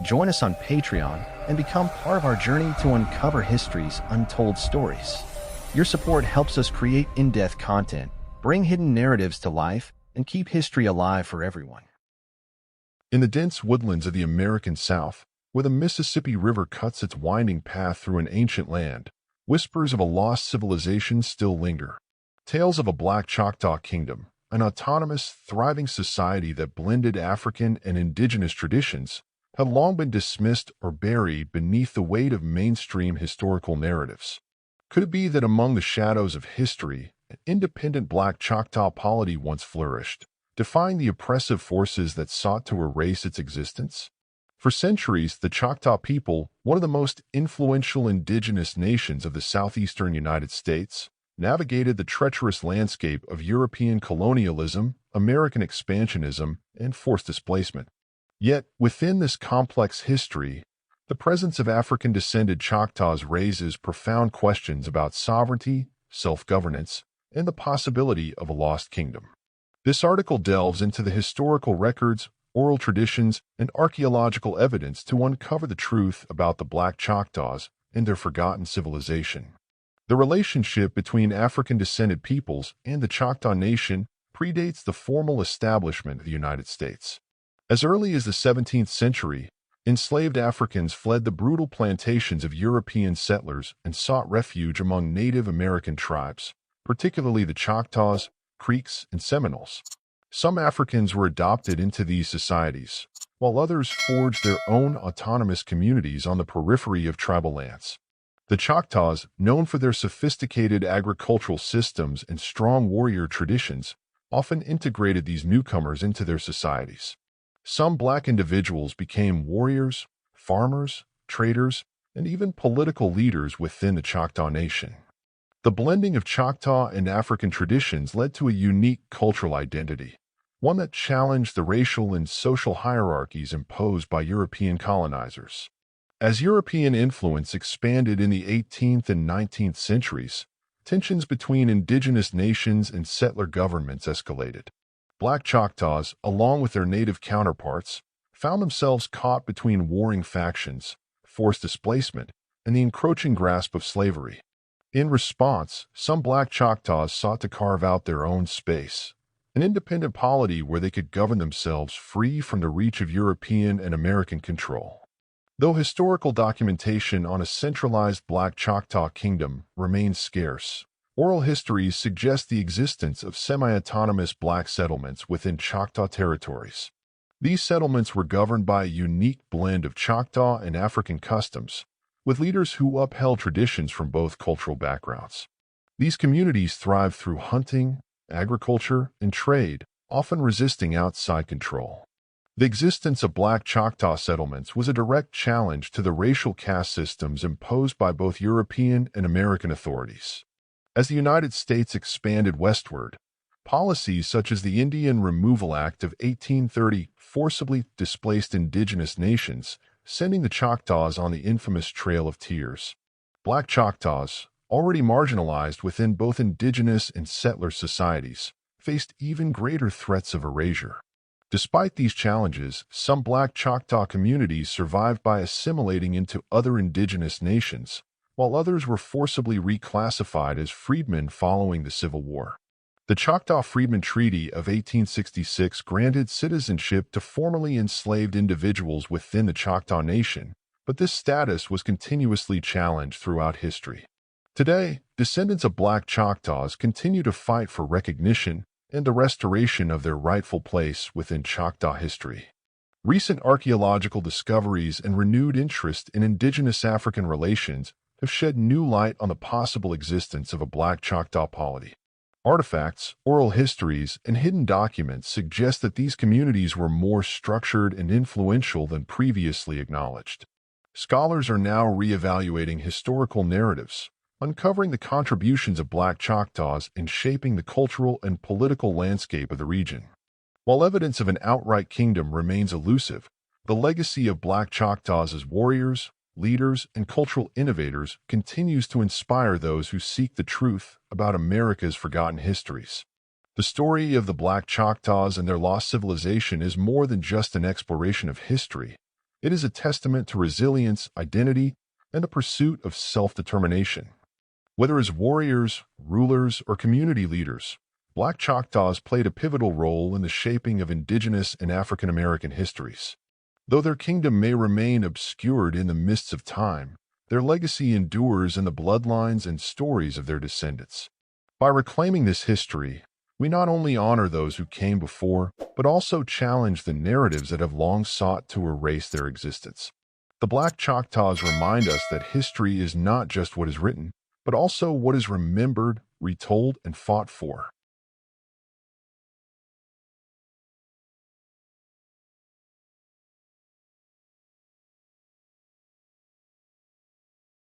join us on Patreon, and become part of our journey to uncover history's untold stories. Your support helps us create in-depth content, bring hidden narratives to life, and keep history alive for everyone. In the dense woodlands of the American South, where the Mississippi River cuts its winding path through an ancient land, whispers of a lost civilization still linger. Tales of a Black Choctaw kingdom, an autonomous, thriving society that blended African and indigenous traditions, have long been dismissed or buried beneath the weight of mainstream historical narratives. Could it be that among the shadows of history, an independent Black Choctaw polity once flourished, defying the oppressive forces that sought to erase its existence? For centuries, the Choctaw people, one of the most influential indigenous nations of the southeastern United States, navigated the treacherous landscape of European colonialism, American expansionism, and forced displacement. Yet, within this complex history, the presence of African-descended Choctaws raises profound questions about sovereignty, self-governance, and the possibility of a lost kingdom. This article delves into the historical records, oral traditions, and archaeological evidence to uncover the truth about the Black Choctaws and their forgotten civilization. The relationship between African-descended peoples and the Choctaw Nation predates the formal establishment of the United States. As early as the 17th century, enslaved Africans fled the brutal plantations of European settlers and sought refuge among Native American tribes, particularly the Choctaws, Creeks, and Seminoles. Some Africans were adopted into these societies, while others forged their own autonomous communities on the periphery of tribal lands. The Choctaws, known for their sophisticated agricultural systems and strong warrior traditions, often integrated these newcomers into their societies. Some Black individuals became warriors, farmers, traders, and even political leaders within the Choctaw Nation. The blending of Choctaw and African traditions led to a unique cultural identity, one that challenged the racial and social hierarchies imposed by European colonizers. As European influence expanded in the 18th and 19th centuries, tensions between indigenous nations and settler governments escalated. Black Choctaws, along with their native counterparts, found themselves caught between warring factions, forced displacement, and the encroaching grasp of slavery. In response, some Black Choctaws sought to carve out their own space, an independent polity where they could govern themselves free from the reach of European and American control. Though historical documentation on a centralized Black Choctaw kingdom remains scarce, oral histories suggest the existence of semi-autonomous Black settlements within Choctaw territories. These settlements were governed by a unique blend of Choctaw and African customs, with leaders who upheld traditions from both cultural backgrounds. These communities thrived through hunting, agriculture, and trade, often resisting outside control. The existence of Black Choctaw settlements was a direct challenge to the racial caste systems imposed by both European and American authorities. As the United States expanded westward, policies such as the Indian Removal Act of 1830 forcibly displaced indigenous nations, sending the Choctaws on the infamous Trail of Tears. Black Choctaws, already marginalized within both indigenous and settler societies, faced even greater threats of erasure. Despite these challenges, some Black Choctaw communities survived by assimilating into other indigenous nations, while others were forcibly reclassified as freedmen following the Civil War. The Choctaw Freedmen Treaty of 1866 granted citizenship to formerly enslaved individuals within the Choctaw Nation, but this status was continuously challenged throughout history. Today, descendants of Black Choctaws continue to fight for recognition and the restoration of their rightful place within Choctaw history. Recent archaeological discoveries and renewed interest in indigenous African relations have shed new light on the possible existence of a Black Choctaw polity. Artifacts, oral histories, and hidden documents suggest that these communities were more structured and influential than previously acknowledged. Scholars are now reevaluating historical narratives, uncovering the contributions of Black Choctaws in shaping the cultural and political landscape of the region. While evidence of an outright kingdom remains elusive, the legacy of Black Choctaws as warriors, leaders, and cultural innovators continues to inspire those who seek the truth about America's forgotten histories. The story of the Black Choctaws and their lost civilization is more than just an exploration of history. It is a testament to resilience, identity, and the pursuit of self-determination. Whether as warriors, rulers, or community leaders, Black Choctaws played a pivotal role in the shaping of Indigenous and African American histories. Though their kingdom may remain obscured in the mists of time, their legacy endures in the bloodlines and stories of their descendants. By reclaiming this history, we not only honor those who came before, but also challenge the narratives that have long sought to erase their existence. The Black Choctaws remind us that history is not just what is written, but also what is remembered, retold, and fought for.